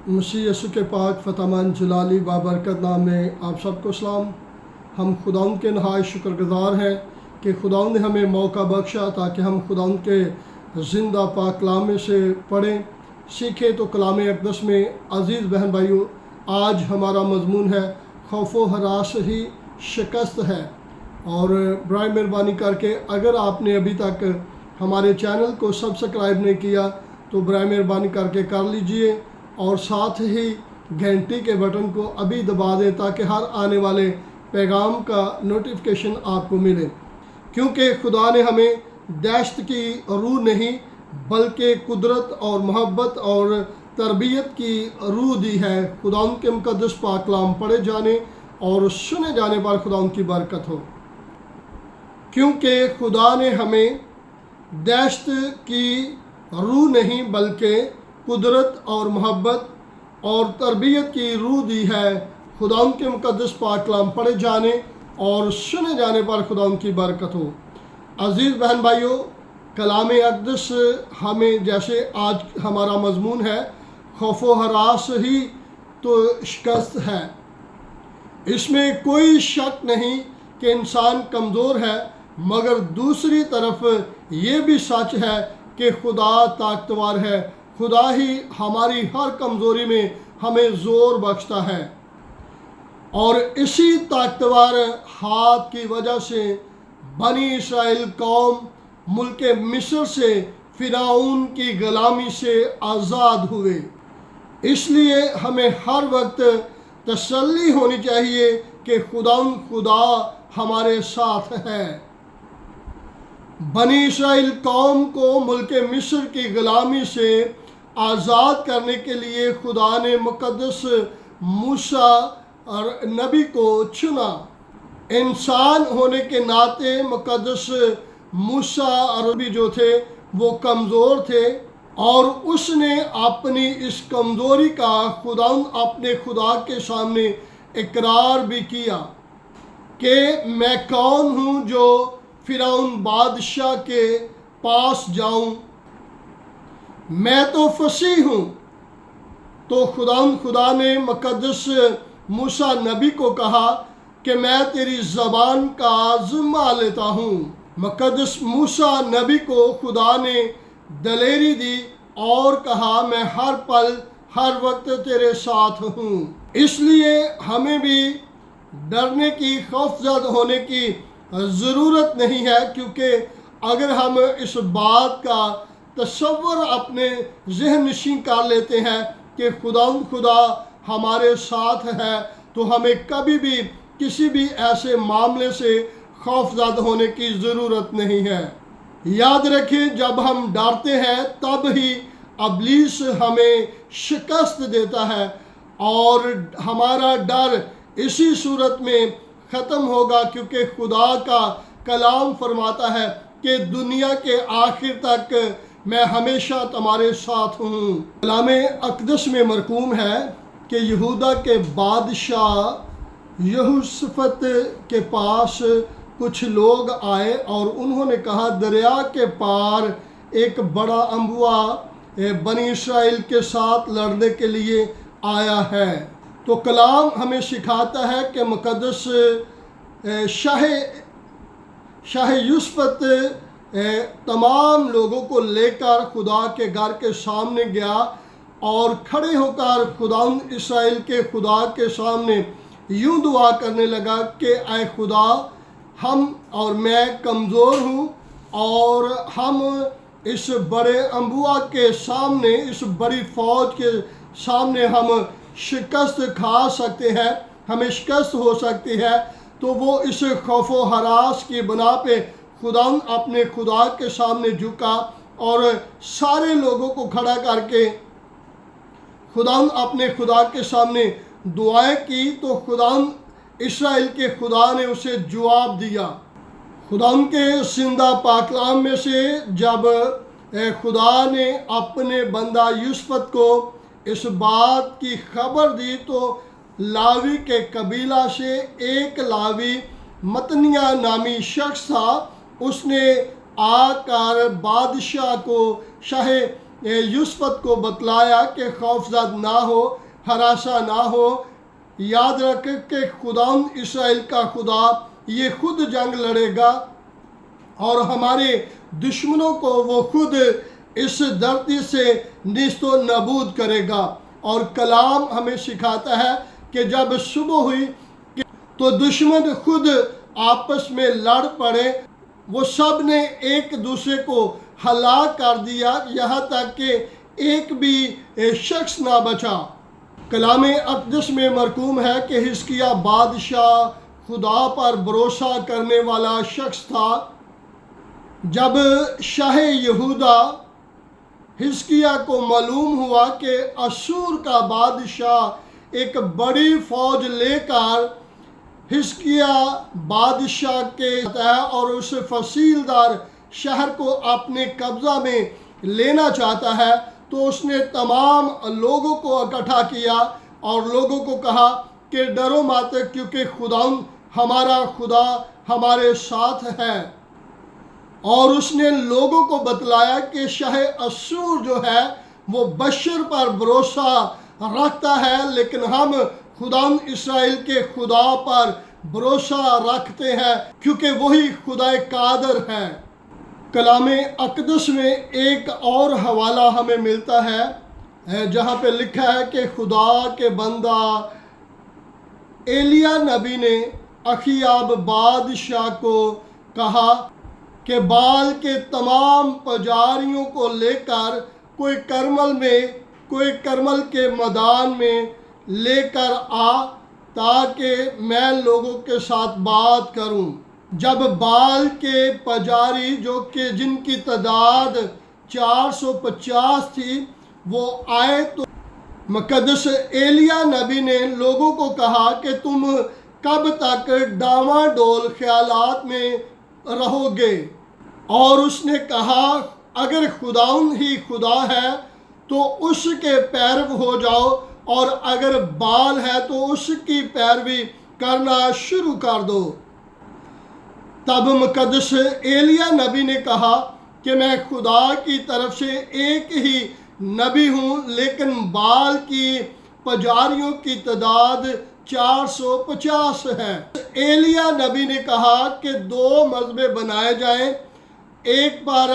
मसीह यसु के पाक फतमान जलाली बाबरकत नाम में आप सबको सलाम। हम खुदाउंद के नहायत शुक्रगुज़ार हैं कि खुदाउंद ने हमें मौका बख्शा ताकि हम खुदाउंद के ज़िंदा पाक कलाम में से पढ़ें सीखें। तो कलाम अक़दस में अज़ीज़ बहन भाइयों, आज हमारा मज़मून है खौफ व हरास ही शिकस्त है। और बराए मेहरबानी करके अगर आपने अभी तक हमारे चैनल को सब्सक्राइब नहीं किया तो बराए मेहरबानी करके कर लीजिए और साथ ही घंटी के बटन को अभी दबा दें ताकि हर आने वाले पैगाम का नोटिफिकेशन आपको मिले। क्योंकि खुदा ने हमें दहशत की रूह नहीं बल्कि कुदरत और मोहब्बत और तरबियत की रूह दी है। खुदा के मुक़द्दस पाक कलाम पढ़े जाने और सुने जाने पर खुदा की बरकत हो। क्योंकि खुदा ने हमें दहशत की रूह नहीं बल्कि कुदरत और मोहब्बत और तरबियत की रूह दी है। खुदा के मुक़द्दस पाक कलाम पढ़े जाने और सुने जाने पर खुदा की बरकत हो। अज़ीज़ बहन भाइयों, कलाम अक़दस हमें जैसे आज हमारा मज़मून है खौफ व हरास ही तो शिकस्त है। इसमें कोई शक नहीं कि इंसान कमज़ोर है, मगर दूसरी तरफ ये भी सच है कि खुदा ताकतवर है। खुदा ही हमारी हर कमज़ोरी में हमें ज़ोर बख्शता है और इसी ताकतवर हाथ की वजह से बनी इस्राएल कौम मुल्क मिस्र से फ़िरौन की ग़ुलामी से आज़ाद हुए। इसलिए हमें हर वक्त तसल्ली होनी चाहिए कि खुदा हमारे साथ है। बनी इस्राएल कौम को मुल्क मिस्र की ग़ुलामी से आज़ाद करने के लिए खुदा ने मुक़द्दस मूसा और नबी को चुना। इंसान होने के नाते मुक़द्दस मूसा और नबी जो थे वो कमज़ोर थे और उसने अपनी इस कमज़ोरी का अपने खुदा के सामने इकरार भी किया कि मैं कौन हूँ जो फ़िरौन बादशाह के पास जाऊँ, मैं तो फसीह हूँ। तो खुदा ने मुक़द्दस मूसा नबी को कहा कि मैं तेरी ज़बान का ज़िम्मा लेता हूँ। मुक़द्दस मूसा नबी को खुदा ने दलेरी दी और कहा मैं हर पल हर वक्त तेरे साथ हूँ। इसलिए हमें भी डरने की खौफज़द होने की ज़रूरत नहीं है, क्योंकि अगर हम इस बात का तसव्वुर अपने ज़हन नशीं कर लेते हैं कि खुदा हमारे साथ है तो हमें कभी भी किसी भी ऐसे मामले से खौफज़द होने की ज़रूरत नहीं है। याद रखें, जब हम डरते हैं तब ही इब्लीस हमें शिकस्त देता है और हमारा डर इसी सूरत में ख़त्म होगा, क्योंकि खुदा का कलाम फरमाता है कि दुनिया के आखिर तक मैं हमेशा तुम्हारे साथ हूँ। कलाम अक़दस में मरकूम है कि यहूदा के बादशाह यहोशफ़त के पास कुछ लोग आए और उन्होंने कहा दरिया के पार एक बड़ा अम्बुआ बनी इस्राएल के साथ लड़ने के लिए आया है। तो कलाम हमें सिखाता है कि मुक़द्दस शाह यूसुफ़त तमाम लोगों को लेकर खुदा के घर के सामने गया और खड़े होकर खुदा इस्राएल के खुदा के सामने यूं दुआ करने लगा कि ऐ खुदा, हम और मैं कमज़ोर हूँ और हम इस बड़े अम्बुआ के सामने, इस बड़ी फ़ौज के सामने हम शिकस्त खा सकते हैं, हमें शिकस्त हो सकती है। तो वो इस खौफ व हरास की बना पे अपने खुदा के सामने झुका और सारे लोगों को खड़ा करके अपने खुदा के सामने दुआएं की। तो इस्राएल के खुदा ने उसे जवाब दिया। खुदा के जिंदा पाक कलाम में से जब खुदा ने अपने बंदा यूसुफ़त को इस बात की खबर दी तो लावी के कबीला से एक लावी मतनिया नामी शख्स था। उसने आकर बादशाह को शाह यूसुफ को बतलाया कि खौफजद ना हो, हरासा ना हो। याद रख कि खुदा इसराइल का खुदा ये खुद जंग लड़ेगा और हमारे दुश्मनों को वो खुद इस धरती से निस्तो नबूद करेगा। और कलाम हमें सिखाता है कि जब सुबह हुई तो दुश्मन खुद आपस में लड़ पड़े, वो सब ने एक दूसरे को हलाक कर दिया, यहाँ तक कि एक भी शख्स ना बचा। कलाम अक़दस में मरकूम है कि हिजकिय्याह बादशाह खुदा पर भरोसा करने वाला शख्स था। जब शाह यहूदा हिजकिय्याह को मालूम हुआ कि अशूर का बादशाह एक बड़ी फौज लेकर हिजकिय्याह बादशाह के है और उस फसीलदार शहर को अपने कब्ज़ा में लेना चाहता है, तो उसने तमाम लोगों को इकट्ठा किया और लोगों को कहा कि डरो मत, क्योंकि हमारा खुदा हमारे साथ है। और उसने लोगों को बतलाया कि शाह अशूर जो है वो बशर पर भरोसा रखता है, लेकिन हम खुदा इसराइल के खुदा पर भरोसा रखते हैं, क्योंकि वही खुदा कादर है। कलाम अक़दस में एक और हवाला हमें मिलता है जहाँ पे लिखा है कि खुदा के बंदा एलिया नबी ने अखीयाब बादशाह को कहा कि बाल के तमाम पुजारियों को लेकर कोई करमल के मैदान में लेकर आ, ताकि मैं लोगों के साथ बात करूं। जब बाल के पुजारी जो कि जिनकी तादाद 450 थी वो आए, तो मुक़द्दस एलिया नबी ने लोगों को कहा कि तुम कब तक डावाडोल ख्यालात में रहोगे। और उसने कहा अगर खुदाउन ही खुदा है तो उसके पैरव हो जाओ, और अगर बाल है तो उसकी पैरवी करना शुरू कर दो। तब मुक़द्दस एलिया नबी ने कहा कि मैं खुदा की तरफ से एक ही नबी हूँ, लेकिन बाल की पुजारियों की तादाद 450 है। एलिया नबी ने कहा कि 2 मज़बे बनाए जाएं, एक पर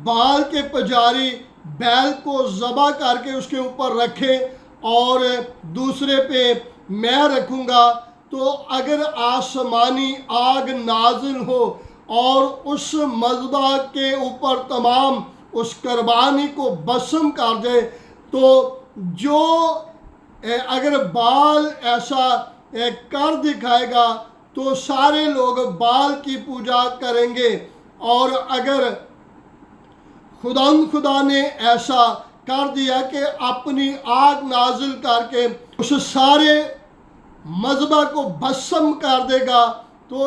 बाल के पुजारी बैल को ज़बह करके उसके ऊपर रखें और दूसरे पे मैं रखूँगा। तो अगर आसमानी आग नाजिल हो और उस मज़बा के ऊपर तमाम उस कुर्बानी को भस्म कर दे, तो जो अगर बाल ऐसा कर दिखाएगा तो सारे लोग बाल की पूजा करेंगे, और अगर खुदा ने ऐसा कर दिया कि अपनी आग नाजिल करके उस सारे मज़बा को भस्म कर देगा, तो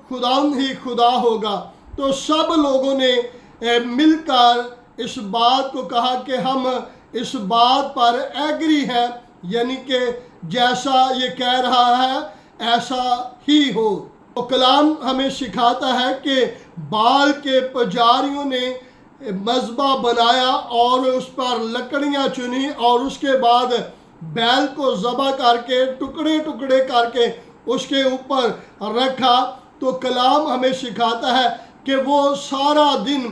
खुदा ही खुदा होगा। तो सब लोगों ने मिलकर इस बात को कहा कि हम इस बात पर एग्री हैं, यानी कि जैसा ये कह रहा है ऐसा ही हो। तो कलाम हमें सिखाता है कि बाल के पुजारियों ने मज़बा बनाया और उस पर लकड़ियाँ चुनी और उसके बाद बैल को ज़बह करके टुकड़े टुकड़े करके उसके ऊपर रखा। तो कलाम हमें सिखाता है कि वो सारा दिन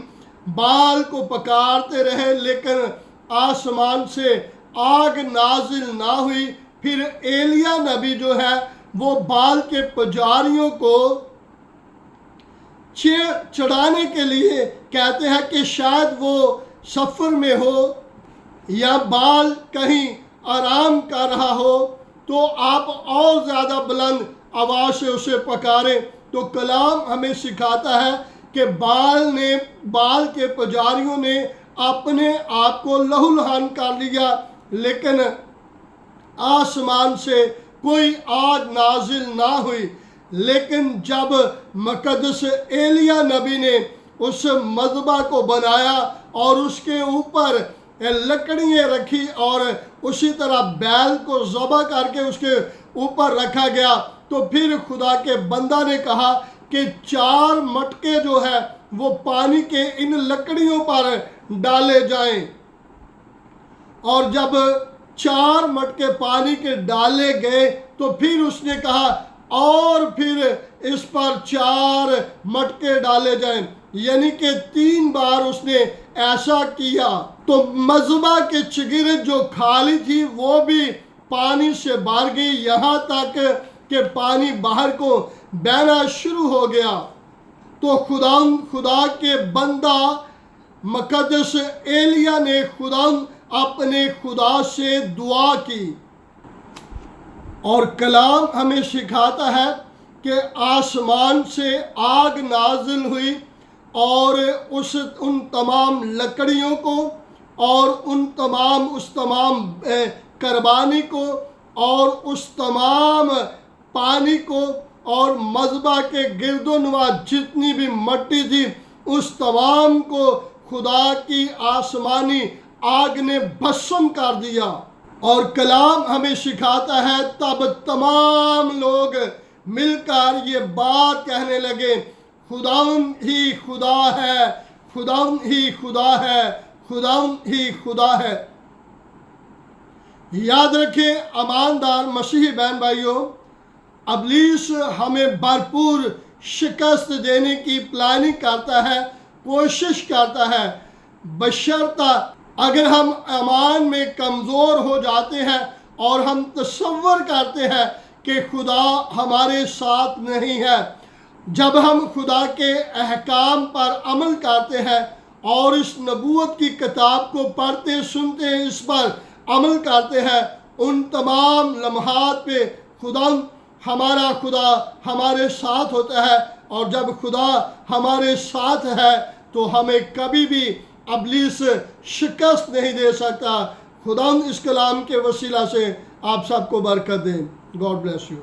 बाल को पकारते रहे, लेकिन आसमान से आग नाजिल ना हुई। फिर एलिया नबी जो है वो बाल के पुजारियों को चढ़ाने के लिए कहते हैं कि शायद वो सफ़र में हो या बाल कहीं आराम कर रहा हो, तो आप और ज़्यादा बुलंद आवाज़ से उसे पकारें। तो कलाम हमें सिखाता है कि बाल के पुजारियों ने अपने आप को लहूलुहान कर लिया, लेकिन आसमान से कोई आग नाजिल ना हुई। लेकिन जब मुक़द्दस एलिया नबी ने उस मज़बा को बनाया और उसके ऊपर लकड़ियाँ रखी और उसी तरह बैल को ज़बह करके उसके ऊपर रखा गया, तो फिर खुदा के बंदा ने कहा कि 4 मटके जो है वो पानी के इन लकड़ियों पर डाले जाएं। اور جب 4 مٹکے پانی کے ڈالے گئے تو پھر اس نے کہا اور پھر اس پر 4 مٹکے ڈالے جائیں، یعنی کہ 3 بار اس نے ایسا کیا تو مذبح کے چگرد جو خالی تھی وہ بھی پانی سے بھر گئی، یہاں تک کہ پانی باہر کو بہنا شروع ہو گیا۔ تو خدا کے بندہ مقدس ایلیا نے اپنے خدا سے دعا کی، اور کلام ہمیں سکھاتا ہے کہ آسمان سے آگ نازل ہوئی اور ان تمام لکڑیوں کو اور اس تمام قربانی کو اور اس تمام پانی کو اور مذبح کے گرد و نواح جتنی بھی مٹی تھی اس تمام کو خدا کی آسمانی آگ نے بھسم کر دیا۔ اور کلام ہمیں سکھاتا ہے تب تمام لوگ مل کر یہ بات کہنے لگے، خداوند ہی خدا ہے، خداوند ہی خدا ہے، خداوند ہی خدا ہے۔ یاد رکھیں اماندار مسیحی بہن بھائیوں، ابلیس ہمیں بھرپور شکست دینے کی پلاننگ کرتا ہے، کوشش کرتا ہے، بشرطہ اگر ہم ایمان میں کمزور ہو جاتے ہیں اور ہم تصور کرتے ہیں کہ خدا ہمارے ساتھ نہیں ہے۔ جب ہم خدا کے احکام پر عمل کرتے ہیں اور اس نبوت کی کتاب کو پڑھتے سنتے ہیں، اس پر عمل کرتے ہیں، ان تمام لمحات پہ ہمارا خدا ہمارے ساتھ ہوتا ہے، اور جب خدا ہمارے ساتھ ہے تو ہمیں کبھی بھی ابلیس شکست نہیں دے سکتا۔ خدا اس کلام کے وسیلہ سے آپ سب کو برکت دیں۔ God bless you.